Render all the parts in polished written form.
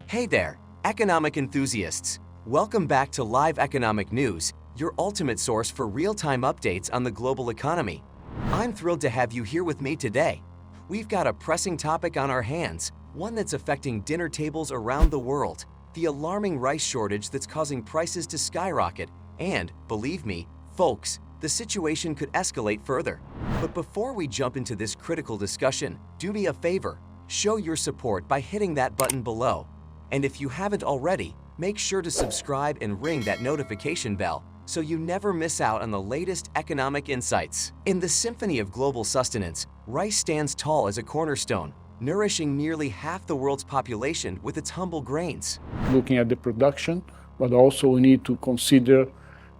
Hey there, economic enthusiasts! Welcome back to Live Economic News, your ultimate source for real-time updates on the global economy. I'm thrilled to have you here with me today. We've got a pressing topic on our hands, one that's affecting dinner tables around the world, the alarming rice shortage that's causing prices to skyrocket, and, believe me, folks, the situation could escalate further. But before we jump into this critical discussion, do me a favor, show your support by hitting that button below. And if you haven't already, make sure to subscribe and ring that notification bell so you never miss out on the latest economic insights. In the symphony of global sustenance, rice stands tall as a cornerstone, nourishing nearly half the world's population with its humble grains. Looking at the production, but also we need to consider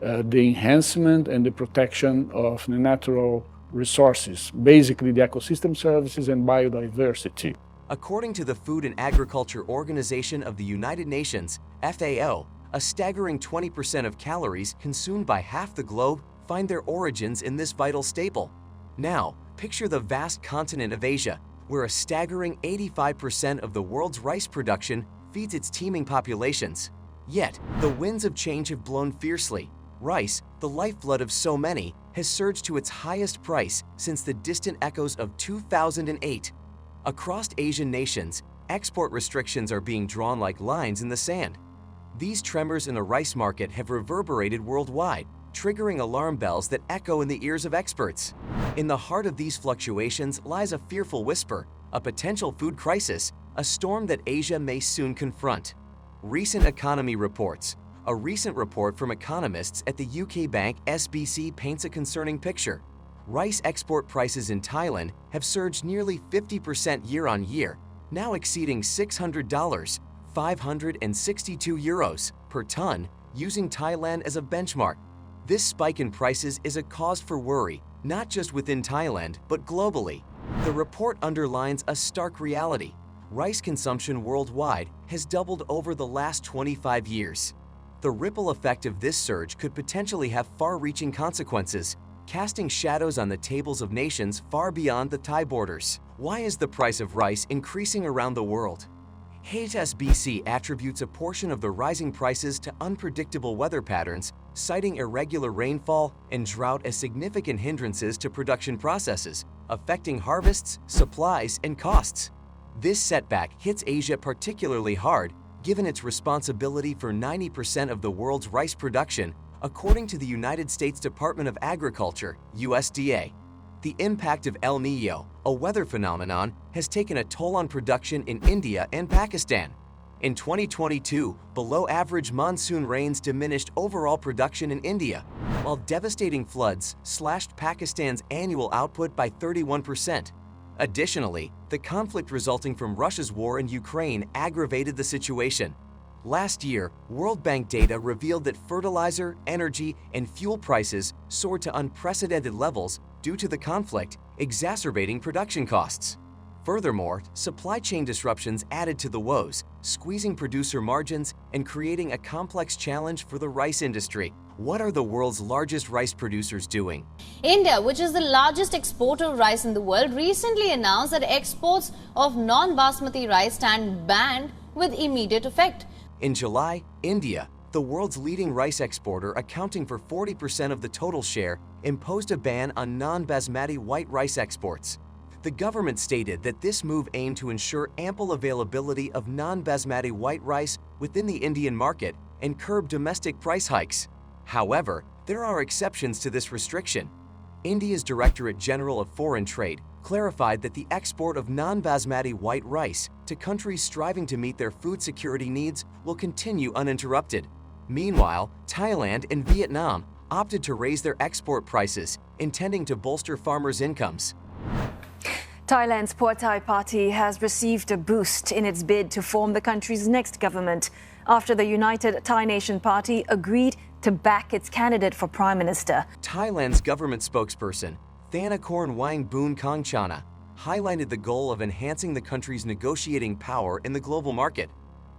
the enhancement and the protection of the natural resources, basically the ecosystem services and biodiversity. According to the Food and Agriculture Organization of the United Nations, FAO, a staggering 20% of calories consumed by half the globe find their origins in this vital staple. Now, picture the vast continent of Asia, where a staggering 85% of the world's rice production feeds its teeming populations. Yet, the winds of change have blown fiercely. Rice, the lifeblood of so many, has surged to its highest price since the distant echoes of 2008. Across Asian nations, export restrictions are being drawn like lines in the sand. These tremors in the rice market have reverberated worldwide, triggering alarm bells that echo in the ears of experts. In the heart of these fluctuations lies a fearful whisper, a potential food crisis, a storm that Asia may soon confront. Recent economy reports. A recent report from economists at the UK bank SBC paints a concerning picture. Rice export prices in Thailand have surged nearly 50% year-on-year, now exceeding $600, 562 euros per ton, using Thailand as a benchmark. This spike in prices is a cause for worry, not just within Thailand, but globally. The report underlines a stark reality. Rice consumption worldwide has doubled over the last 25 years. The ripple effect of this surge could potentially have far-reaching consequences, casting shadows on the tables of nations far beyond the Thai borders. Why is the price of rice increasing around the world? HSBC attributes a portion of the rising prices to unpredictable weather patterns, citing irregular rainfall and drought as significant hindrances to production processes, affecting harvests, supplies, and costs. This setback hits Asia particularly hard, given its responsibility for 90% of the world's rice production, according to the United States Department of Agriculture, USDA. The impact of El Niño, a weather phenomenon, has taken a toll on production in India and Pakistan. In 2022, below-average monsoon rains diminished overall production in India, while devastating floods slashed Pakistan's annual output by 31%. Additionally, the conflict resulting from Russia's war in Ukraine aggravated the situation. Last year, World Bank data revealed that fertilizer, energy, and fuel prices soared to unprecedented levels due to the conflict, exacerbating production costs. Furthermore, supply chain disruptions added to the woes, squeezing producer margins and creating a complex challenge for the rice industry. What are the world's largest rice producers doing? India, which is the largest exporter of rice in the world, recently announced that exports of non-basmati rice stand banned with immediate effect. In July, India, the world's leading rice exporter accounting for 40% of the total share, imposed a ban on non-basmati white rice exports. The government stated that this move aimed to ensure ample availability of non-basmati white rice within the Indian market and curb domestic price hikes. However, there are exceptions to this restriction. India's Directorate General of Foreign Trade clarified that the export of non-basmati white rice to countries striving to meet their food security needs will continue uninterrupted. Meanwhile, Thailand and Vietnam opted to raise their export prices, intending to bolster farmers' incomes. Thailand's Pheu Thai Party has received a boost in its bid to form the country's next government after the United Thai Nation Party agreed to back its candidate for Prime Minister. Thailand's government spokesperson, Thanakorn Wangboon Kongchana, highlighted the goal of enhancing the country's negotiating power in the global market.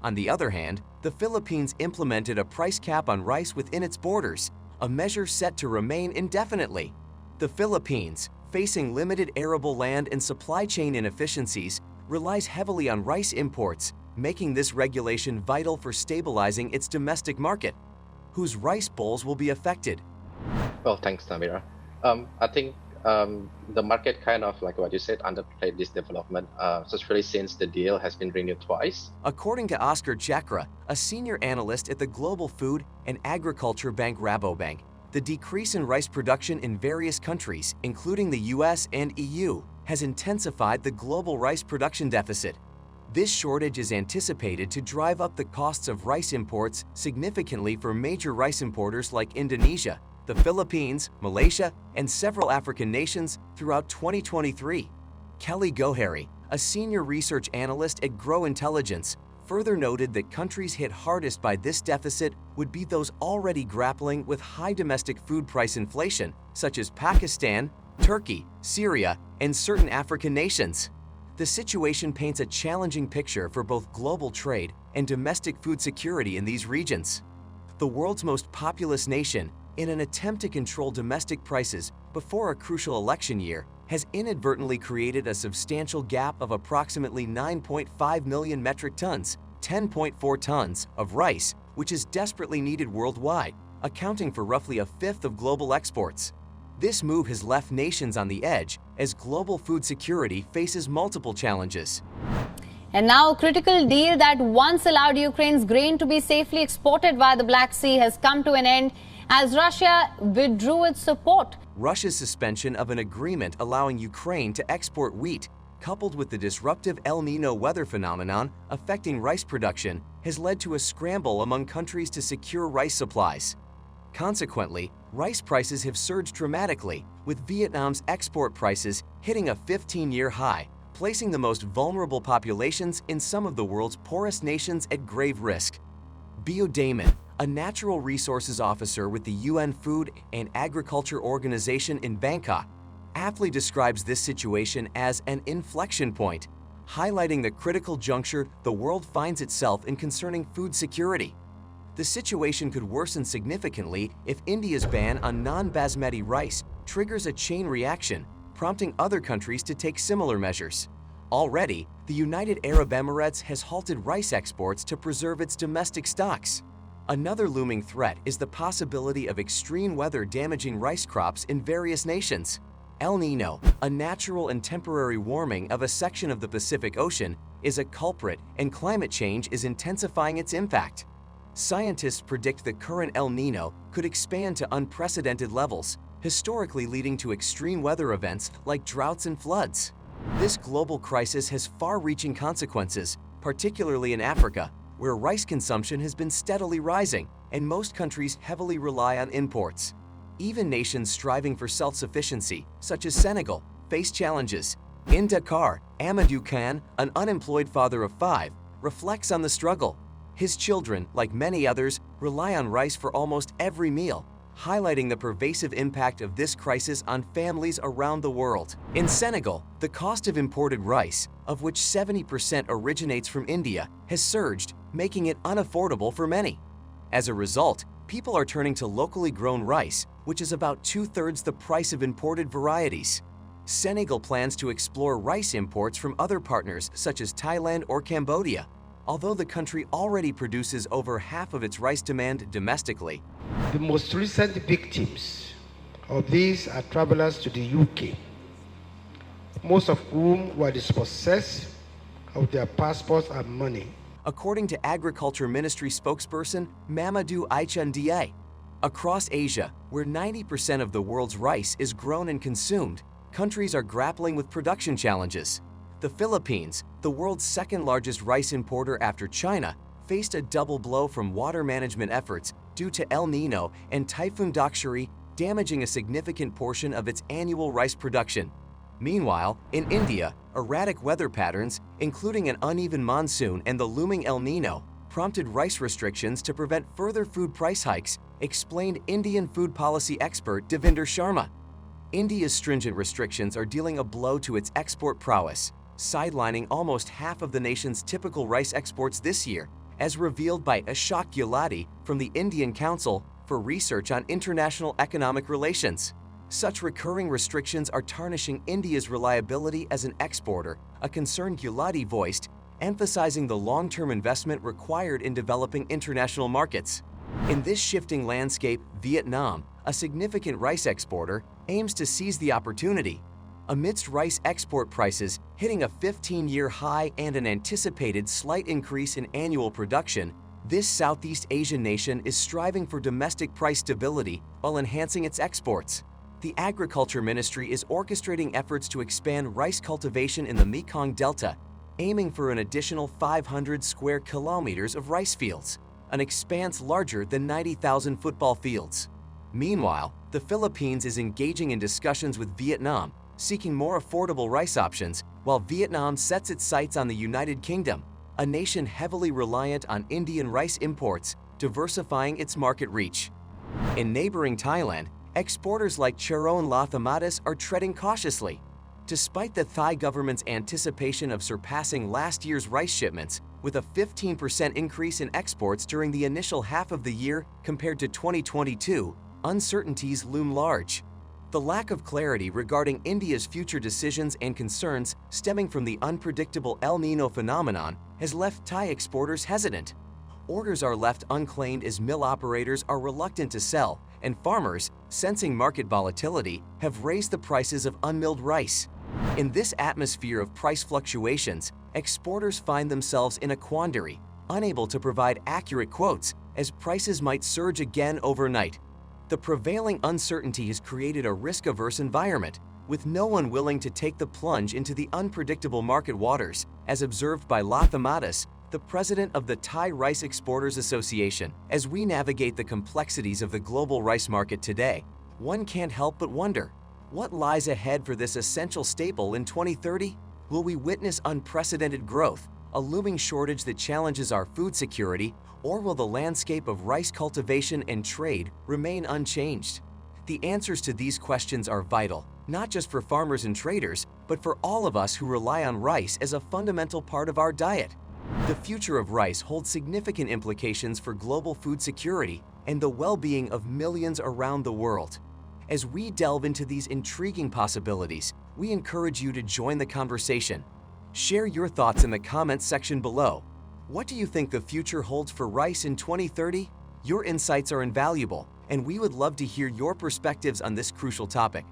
On the other hand, the Philippines implemented a price cap on rice within its borders, a measure set to remain indefinitely. The Philippines, facing limited arable land and supply chain inefficiencies, relies heavily on rice imports, making this regulation vital for stabilizing its domestic market. Whose rice bowls will be affected? Well, thanks, Namira. I think the market kind of, like what you said, underplayed this development, especially since the deal has been renewed twice. According to Oscar Chakra, a senior analyst at the Global Food and Agriculture Bank Rabobank, the decrease in rice production in various countries, including the US and EU, has intensified the global rice production deficit. This shortage is anticipated to drive up the costs of rice imports significantly for major rice importers like Indonesia, the Philippines, Malaysia, and several African nations throughout 2023. Kelly Gohary, a senior research analyst at Grow Intelligence, further noted that countries hit hardest by this deficit would be those already grappling with high domestic food price inflation, such as Pakistan, Turkey, Syria, and certain African nations. The situation paints a challenging picture for both global trade and domestic food security in these regions. The world's most populous nation, in an attempt to control domestic prices before a crucial election year, has inadvertently created a substantial gap of approximately 9.5 million metric tons, 10.4 tons, of rice, which is desperately needed worldwide, accounting for roughly a fifth of global exports. This move has left nations on the edge as global food security faces multiple challenges. And now, a critical deal that once allowed Ukraine's grain to be safely exported via the Black Sea has come to an end as Russia withdrew its support. Russia's suspension of an agreement allowing Ukraine to export wheat, coupled with the disruptive El Niño weather phenomenon affecting rice production, has led to a scramble among countries to secure rice supplies. Consequently, rice prices have surged dramatically, with Vietnam's export prices hitting a 15-year high, placing the most vulnerable populations in some of the world's poorest nations at grave risk. Bio Damon, a natural resources officer with the UN Food and Agriculture Organization in Bangkok, aptly describes this situation as an inflection point, highlighting the critical juncture the world finds itself in concerning food security. The situation could worsen significantly if India's ban on non-basmati rice triggers a chain reaction, prompting other countries to take similar measures. Already, the United Arab Emirates has halted rice exports to preserve its domestic stocks. Another looming threat is the possibility of extreme weather damaging rice crops in various nations. El Niño, a natural and temporary warming of a section of the Pacific Ocean, is a culprit, and climate change is intensifying its impact. Scientists predict the current El Niño could expand to unprecedented levels, historically leading to extreme weather events like droughts and floods. This global crisis has far-reaching consequences, particularly in Africa, where rice consumption has been steadily rising, and most countries heavily rely on imports. Even nations striving for self-sufficiency, such as Senegal, face challenges. In Dakar, Amadou Khan, an unemployed father of 5, reflects on the struggle. His children, like many others, rely on rice for almost every meal, highlighting the pervasive impact of this crisis on families around the world. In Senegal, the cost of imported rice, of which 70% originates from India, has surged, making it unaffordable for many. As a result, people are turning to locally grown rice, which is about 2/3 the price of imported varieties. Senegal plans to explore rice imports from other partners such as Thailand or Cambodia, although the country already produces over half of its rice demand domestically. The most recent victims of these are travelers to the UK, most of whom were dispossessed of their passports and money. According to Agriculture Ministry spokesperson Mamadou Aichandiaye, across Asia, where 90% of the world's rice is grown and consumed, countries are grappling with production challenges. The Philippines, the world's second-largest rice importer after China, faced a double blow from water management efforts due to El Niño and Typhoon Doksuri, damaging a significant portion of its annual rice production. Meanwhile, in India, erratic weather patterns, including an uneven monsoon and the looming El Niño, prompted rice restrictions to prevent further food price hikes, explained Indian food policy expert Devinder Sharma. India's stringent restrictions are dealing a blow to its export prowess, sidelining almost half of the nation's typical rice exports this year, as revealed by Ashok Gulati from the Indian Council for Research on International Economic Relations. Such recurring restrictions are tarnishing India's reliability as an exporter, a concern Gulati voiced, emphasizing the long-term investment required in developing international markets. In this shifting landscape, Vietnam, a significant rice exporter, aims to seize the opportunity. Amidst rice export prices hitting a 15-year high and an anticipated slight increase in annual production, this Southeast Asian nation is striving for domestic price stability while enhancing its exports. The Agriculture Ministry is orchestrating efforts to expand rice cultivation in the Mekong Delta, aiming for an additional 500 square kilometers of rice fields, an expanse larger than 90,000 football fields. Meanwhile, the Philippines is engaging in discussions with Vietnam, seeking more affordable rice options, while Vietnam sets its sights on the United Kingdom, a nation heavily reliant on Indian rice imports, diversifying its market reach. In neighboring Thailand, exporters like Charoen Lathamatis are treading cautiously. Despite the Thai government's anticipation of surpassing last year's rice shipments, with a 15% increase in exports during the initial half of the year compared to 2022, uncertainties loom large. The lack of clarity regarding India's future decisions and concerns stemming from the unpredictable El Niño phenomenon has left Thai exporters hesitant. Orders are left unclaimed as mill operators are reluctant to sell, and farmers, sensing market volatility, have raised the prices of unmilled rice. In this atmosphere of price fluctuations, exporters find themselves in a quandary, unable to provide accurate quotes, as prices might surge again overnight. The prevailing uncertainty has created a risk-averse environment, with no one willing to take the plunge into the unpredictable market waters, as observed by Lathamatis, the president of the Thai Rice Exporters Association. As we navigate the complexities of the global rice market today, one can't help but wonder, what lies ahead for this essential staple in 2030? Will we witness unprecedented growth, a looming shortage that challenges our food security, or will the landscape of rice cultivation and trade remain unchanged? The answers to these questions are vital, not just for farmers and traders, but for all of us who rely on rice as a fundamental part of our diet. The future of rice holds significant implications for global food security and the well-being of millions around the world. As we delve into these intriguing possibilities, we encourage you to join the conversation. Share your thoughts in the comments section below. What do you think the future holds for rice in 2030? Your insights are invaluable, and we would love to hear your perspectives on this crucial topic.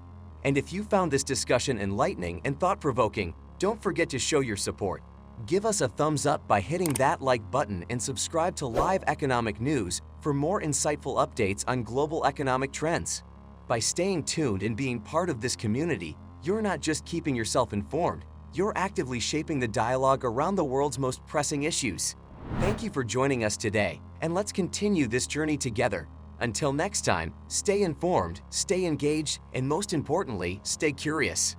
And if you found this discussion enlightening and thought-provoking, don't forget to show your support. Give us a thumbs up by hitting that like button and subscribe to Live Economic News for more insightful updates on global economic trends. By staying tuned and being part of this community, you're not just keeping yourself informed, you're actively shaping the dialogue around the world's most pressing issues. Thank you for joining us today, and let's continue this journey together. Until next time, stay informed, stay engaged, and most importantly, stay curious.